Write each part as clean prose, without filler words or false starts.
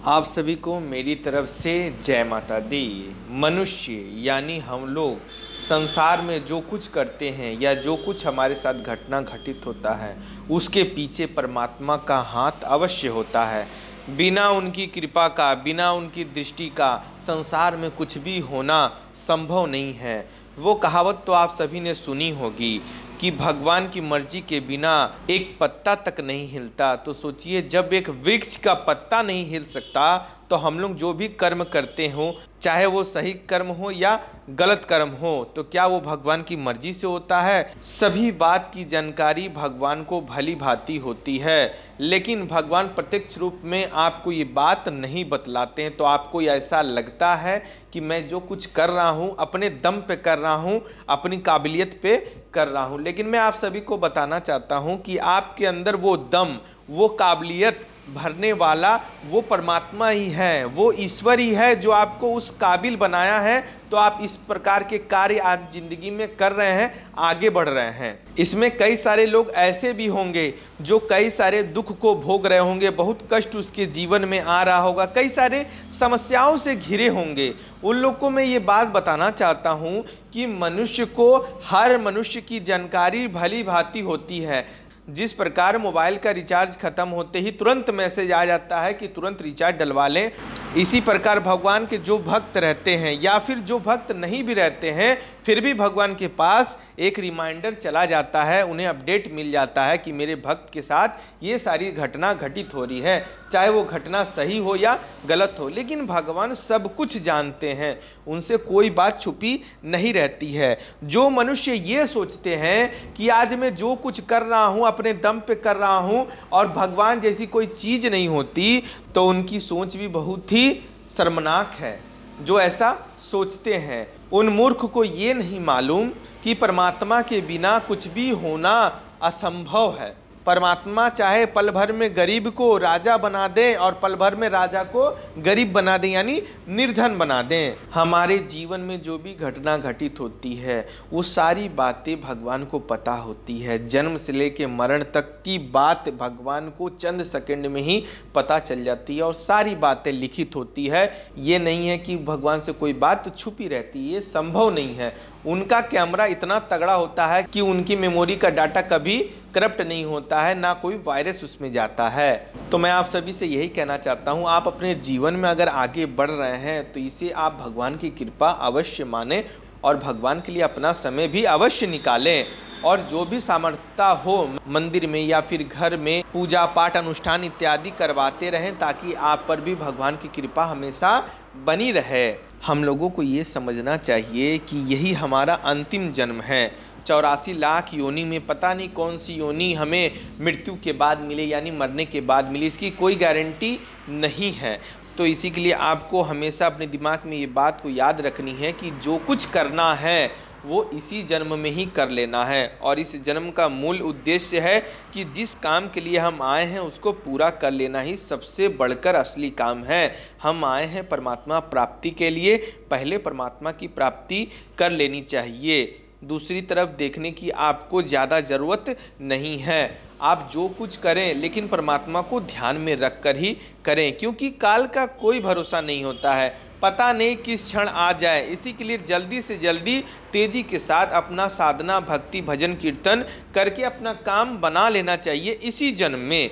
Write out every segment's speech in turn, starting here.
आप सभी को मेरी तरफ से जय माता दी। मनुष्य यानी हम लोग संसार में जो कुछ करते हैं या जो कुछ हमारे साथ घटना घटित होता है उसके पीछे परमात्मा का हाथ अवश्य होता है। बिना उनकी कृपा का, बिना उनकी दृष्टि का संसार में कुछ भी होना संभव नहीं है। वो कहावत तो आप सभी ने सुनी होगी कि भगवान की मर्जी के बिना एक पत्ता तक नहीं हिलता। तो सोचिए, जब एक वृक्ष का पत्ता नहीं हिल सकता तो हम लोग जो भी कर्म करते हो, चाहे वो सही कर्म हो या गलत कर्म हो, तो क्या वो भगवान की मर्जी से होता है? सभी बात की जानकारी भगवान को भली भांति होती है, लेकिन भगवान प्रत्यक्ष रूप में आपको ये बात नहीं बतलाते हैं। तो आपको ऐसा लगता है कि मैं जो कुछ कर रहा हूँ अपने दम पे कर रहा हूँ, अपनी काबिलियत पे कर रहा हूँ। लेकिन मैं आप सभी को बताना चाहता हूँ कि आपके अंदर वो दम, वो काबिलियत भरने वाला वो परमात्मा ही है, वो ईश्वर ही है जो आपको उस काबिल बनाया है। तो आप इस प्रकार के कार्य आज जिंदगी में कर रहे हैं, आगे बढ़ रहे हैं। इसमें कई सारे लोग ऐसे भी होंगे जो कई सारे दुख को भोग रहे होंगे, बहुत कष्ट उसके जीवन में आ रहा होगा, कई सारे समस्याओं से घिरे होंगे। उन लोग को मैं ये बात बताना चाहता हूँ कि मनुष्य को, हर मनुष्य की जानकारी भली भांति होती है। जिस प्रकार मोबाइल का रिचार्ज खत्म होते ही तुरंत मैसेज आ जाता है कि तुरंत रिचार्ज डलवा लें, इसी प्रकार भगवान के जो भक्त रहते हैं या फिर जो भक्त नहीं भी रहते हैं फिर भी भगवान के पास एक रिमाइंडर चला जाता है, उन्हें अपडेट मिल जाता है कि मेरे भक्त के साथ ये सारी घटना घटित हो रही है, चाहे वो घटना सही हो या गलत हो। लेकिन भगवान सब कुछ जानते हैं, उनसे कोई बात छुपी नहीं रहती है। जो मनुष्य ये सोचते हैं कि आज मैं जो कुछ कर रहा हूँ अपने दम पे कर रहा हूँ और भगवान जैसी कोई चीज़ नहीं होती, तो उनकी सोच भी बहुत ही शर्मनाक है। जो ऐसा सोचते हैं उन मूर्ख को ये नहीं मालूम कि परमात्मा के बिना कुछ भी होना असंभव है। परमात्मा चाहे पल भर में गरीब को राजा बना दें और पल भर में राजा को गरीब बना दें, यानी निर्धन बना दें। हमारे जीवन में जो भी घटना घटित होती है वो सारी बातें भगवान को पता होती है। जन्म से लेकर मरण तक की बात भगवान को चंद सेकंड में ही पता चल जाती है और सारी बातें लिखित होती है। ये नहीं है कि भगवान से कोई बात छुपी रहती है, ये संभव नहीं है। उनका कैमरा इतना तगड़ा होता है कि उनकी मेमोरी का डाटा कभी करप्ट नहीं होता है, ना कोई वायरस उसमें जाता है। तो मैं आप सभी से यही कहना चाहता हूँ, आप अपने जीवन में अगर आगे बढ़ रहे हैं तो इसे आप भगवान की कृपा अवश्य माने और भगवान के लिए अपना समय भी अवश्य निकालें। और जो भी सामर्थ्यता हो मंदिर में या फिर घर में पूजा पाठ अनुष्ठान इत्यादि करवाते रहें, ताकि आप पर भी भगवान की कृपा हमेशा बनी रहे। हम लोगों को ये समझना चाहिए कि यही हमारा अंतिम जन्म है। 84 लाख योनि में पता नहीं कौन सी योनि हमें मृत्यु के बाद मिले, यानी मरने के बाद मिले, इसकी कोई गारंटी नहीं है। तो इसी के लिए आपको हमेशा अपने दिमाग में ये बात को याद रखनी है कि जो कुछ करना है वो इसी जन्म में ही कर लेना है। और इस जन्म का मूल उद्देश्य है कि जिस काम के लिए हम आए हैं उसको पूरा कर लेना ही सबसे बढ़कर असली काम है। हम आए हैं परमात्मा प्राप्ति के लिए, पहले परमात्मा की प्राप्ति कर लेनी चाहिए। दूसरी तरफ देखने की आपको ज़्यादा ज़रूरत नहीं है। आप जो कुछ करें लेकिन परमात्मा को ध्यान में रख कर ही करें, क्योंकि काल का कोई भरोसा नहीं होता है, पता नहीं किस क्षण आ जाए। इसी के लिए जल्दी से जल्दी तेजी के साथ अपना साधना भक्ति भजन कीर्तन करके अपना काम बना लेना चाहिए। इसी जन्म में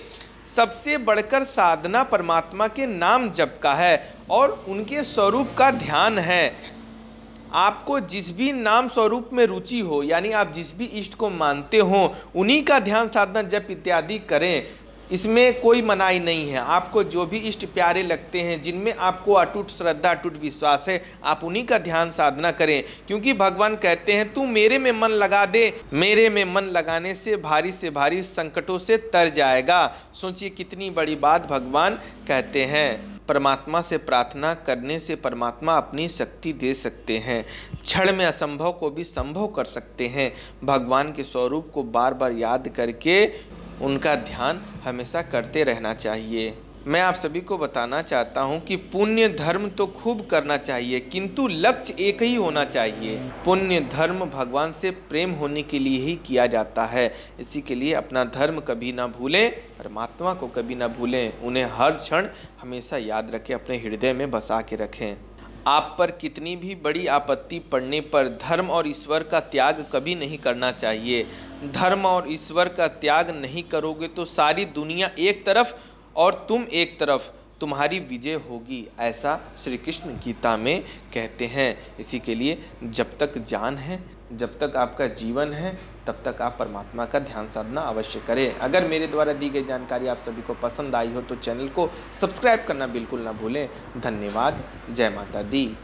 सबसे बढ़कर साधना परमात्मा के नाम जप का है और उनके स्वरूप का ध्यान है। आपको जिस भी नाम स्वरूप में रुचि हो, यानी आप जिस भी इष्ट को मानते हो उन्हीं का ध्यान साधना जप इत्यादि करें, इसमें कोई मनाही नहीं है। आपको जो भी इष्ट प्यारे लगते हैं, जिनमें आपको अटूट श्रद्धा अटूट विश्वास है, आप उन्हीं का ध्यान साधना करें। क्योंकि भगवान कहते हैं तू मेरे में मन लगा दे, मेरे में मन लगाने से भारी संकटों से तर जाएगा। सोचिए कितनी बड़ी बात भगवान कहते हैं। परमात्मा से प्रार्थना करने से परमात्मा अपनी शक्ति दे सकते हैं, क्षण में असंभव को भी संभव कर सकते हैं। भगवान के स्वरूप को बार बार याद करके उनका ध्यान हमेशा करते रहना चाहिए। मैं आप सभी को बताना चाहता हूं कि पुण्य धर्म तो खूब करना चाहिए, किंतु लक्ष्य एक ही होना चाहिए। पुण्य धर्म भगवान से प्रेम होने के लिए ही किया जाता है। इसी के लिए अपना धर्म कभी ना भूलें, परमात्मा को कभी ना भूलें, उन्हें हर क्षण हमेशा याद रखें, अपने हृदय में बसा के रखें। आप पर कितनी भी बड़ी आपत्ति पड़ने पर धर्म और ईश्वर का त्याग कभी नहीं करना चाहिए। धर्म और ईश्वर का त्याग नहीं करोगे तो सारी दुनिया एक तरफ और तुम एक तरफ, तुम्हारी विजय होगी, ऐसा श्री कृष्ण गीता में कहते हैं। इसी के लिए जब तक जान है, जब तक आपका जीवन है, तब तक आप परमात्मा का ध्यान साधना अवश्य करें। अगर मेरे द्वारा दी गई जानकारी आप सभी को पसंद आई हो तो चैनल को सब्सक्राइब करना बिल्कुल ना भूलें। धन्यवाद। जय माता दी।